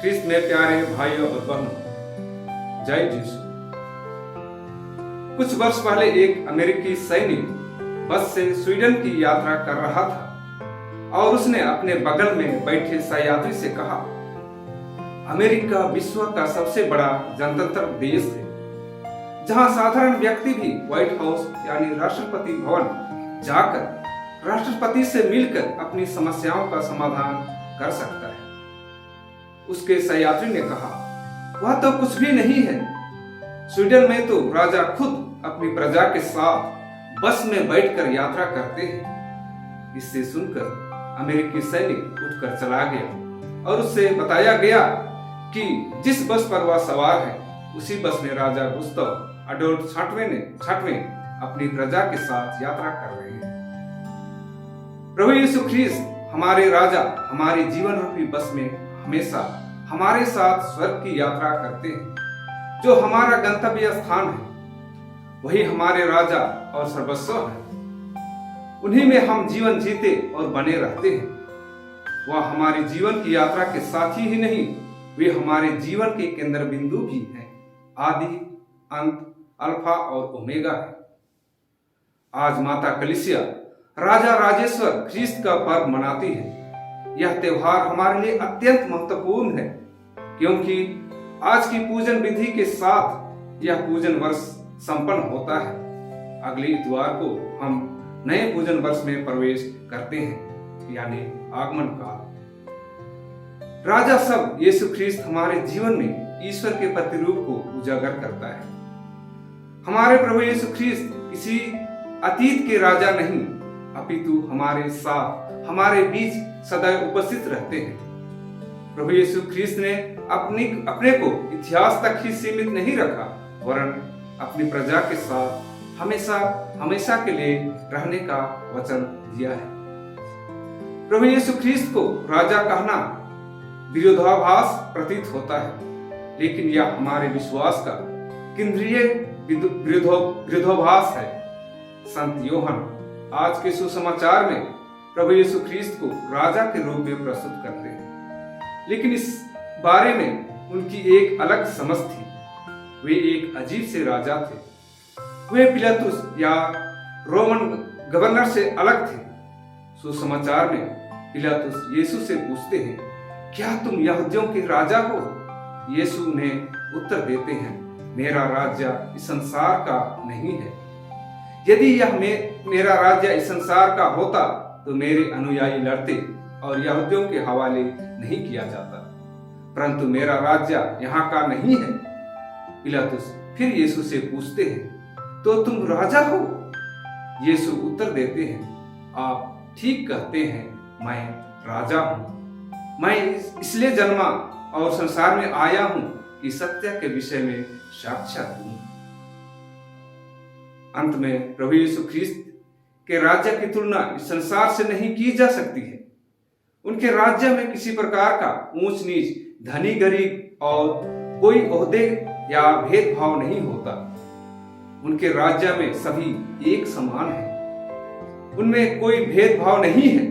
ख्रिस्त में प्यारे भाइयों और बहनों, जय यीशु। कुछ वर्ष पहले एक अमेरिकी सैनिक बस से स्वीडन की यात्रा कर रहा था और उसने अपने बगल में बैठे सहयात्री से कहा, अमेरिका विश्व का सबसे बड़ा जनतंत्र देश है, जहां साधारण व्यक्ति भी व्हाइट हाउस यानी राष्ट्रपति भवन जाकर राष्ट्रपति से मिलकर अपनी समस्याओं का समाधान कर सकता है। उसके सहयात्री ने कहा, वह तो कुछ भी नहीं है। स्वीडन में तो राजा खुद अपनी प्रजा के साथ बस में बैठकर यात्रा करते हैं। इससे सुनकर अमेरिकी सैनिक उठकर चला गया और उससे बताया गया कि जिस बस पर वह सवार है उसी बस में राजा गुस्ताव अडोल्फ छठवें अपनी प्रजा के साथ यात्रा कर रहे हैं। प्रभु यीशु ख्रीस्त हमारे राजा हमारे जीवन रूपी बस में हमेशा हमारे साथ स्वर्ग की यात्रा करते हैं। जो हमारा गंतव्य स्थान है वही हमारे राजा और सर्वस्व है। उन्हीं में हम जीवन जीते और बने रहते हैं। वह हमारे जीवन की यात्रा के साथी ही नहीं, वे हमारे जीवन के केंद्र बिंदु भी हैं। आदि, अंत, अल्फा और ओमेगा है। आज माता कलीसिया राजा राजेश्वर ख्रीस्त का पर्व मनाती है। यह त्योहार हमारे लिए अत्यंत महत्वपूर्ण है, क्योंकि आज की पूजन विधि के साथ यह पूजन वर्ष संपन्न होता है। अगले इतवार को हम नए पूजन वर्ष में प्रवेश करते हैं, यानी आगमन काल। राजा सब यीशु ख्रीस्त हमारे जीवन में ईश्वर के प्रतिरूप को उजागर करता है। हमारे प्रभु यीशु ख्रीस्त किसी अतीत के राजा नहीं, अपितु हमारे साथ हमारे बीच सदैव उपस्थित रहते हैं। प्रभु यीशु ख्रीस्त ने अपने को इतिहास तक ही सीमित नहीं रखा, वरन अपनी प्रजा के साथ हमेशा के लिए रहने का वचन दिया है। प्रभु यीशु ख्रीस्त को राजा कहना विरोधाभास प्रतीत होता है, लेकिन यह हमारे विश्वास का केंद्रीय विरोधाभास है। संत योहन आज के सुसमाचार में प्रभु यीशु ख्रीस्त को राजा के रूप में प्रस्तुत करते हैं, लेकिन इस बारे में उनकी एक अलग समझ थी। वे एक अजीब से राजा थे। वे पिलातुस या रोमन गवर्नर से अलग थे। सुसमाचार में पिलातुस यीशु से पूछते हैं, क्या तुम यहूदियों के राजा हो? यीशु उन्हें उत्तर देते हैं, मेरा राज्य इस संसार का नहीं है। यदि यह मेरा राज्य इस संसार का होता तो मेरे अनुयायी लड़ते और यहूदियों के हवाले नहीं किया जाता, परंतु मेरा राज्य यहाँ का नहीं है। पिलातुस फिर यीशु से पूछते हैं, तो तुम राजा हो? यीशु उत्तर देते हैं, आप ठीक कहते हैं, मैं राजा हूँ। मैं इसलिए जन्मा और संसार में आया हूँ कि सत्य के विषय में साक्षात दूं। अंत में प्रभु यीशु ख्रीस्त के राज्य की तुलना इस संसार से नहीं की जा सकती है। उनके राज्य में किसी प्रकार का ऊंच नीच, धनी गरीब और कोई ओहदे या भेदभाव नहीं होता। उनके राज्य में सभी एक समान हैं। उनमें कोई भेदभाव नहीं है।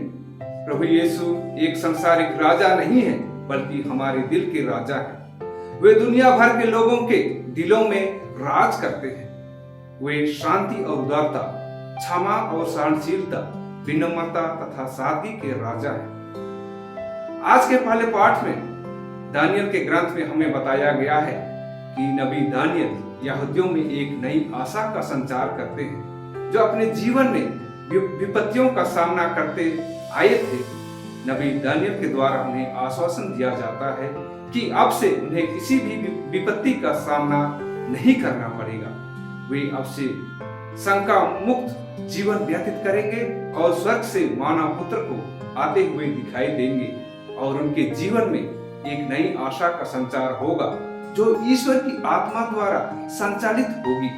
प्रभु यीशु एक सांसारिक राजा नहीं है, बल्कि हमारे दिल के राजा हैं। वे दुनिया भर के लोगों के दिलों में राज करते हैं। वे शांति और उदारता, क्षमा और सहनशीलता, विनम्रता तथा सादगी के राजा हैं। आज के पहले पाठ में दानियल के ग्रंथ में हमें बताया गया है कि नबी दानियल यहूदियों में एक नई आशा का संचार करते हैं, जो अपने जीवन में विपत्तियों का सामना करते आए थे। नबी दानियल के द्वारा उन्हें आश्वासन दिया जाता है कि अब से उन्हें किसी भी विपत्ति का सामना नहीं करना पड़ेगा। वे अब से शंका मुक्त जीवन व्यतीत करेंगे और स्वर्ग से मानव पुत्र को आते हुए दिखाई देंगे और उनके जीवन में एक नई आशा का संचार होगा, जो ईश्वर की आत्मा द्वारा संचालित होगी।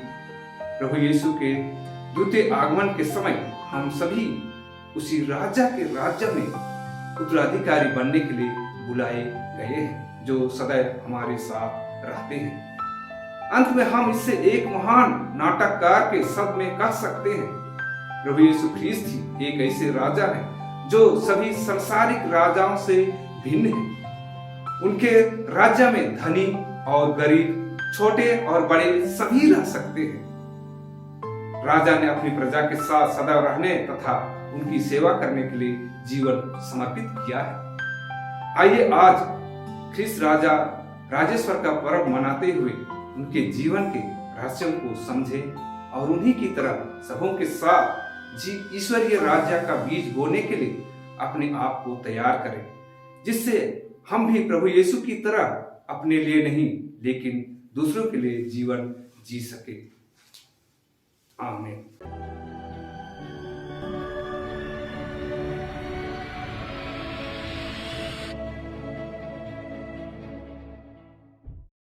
प्रभु यीशु के द्वितीय आगमन के समय हम सभी उसी राजा के राज्य में उत्तराधिकारी बनने के लिए बुलाए गए हैं, जो सदैव हमारे साथ रहते हैं। अंत में हम इससे एक महान नाटककार के शब्द में कह सकते हैं, प्रभु यीशु ख्रीस्त ही एक ऐसे राजा है जो सभी सांसारिक राजाओं से भिन्न है। उनके राज्य में धनी और गरीब, छोटे और बड़े सभी रह सकते हैं। राजा ने अपनी प्रजा के साथ सदैव रहने तथा उनकी सेवा करने के लिए जीवन समर्पित किया है। आइए आज ख्रिस्त राजा राजेश्वर का पर्व मनाते हुए उनके जीवन के रहस्यों को समझें और उन्हीं की तरह सबों के साथ ईश्वरीय राज्य का बीज बोने के लिए अपने आप को तैयार करें, जिससे हम भी प्रभु यीशु की तरह अपने लिए नहीं लेकिन दूसरों के लिए जीवन जी सके। आमीन।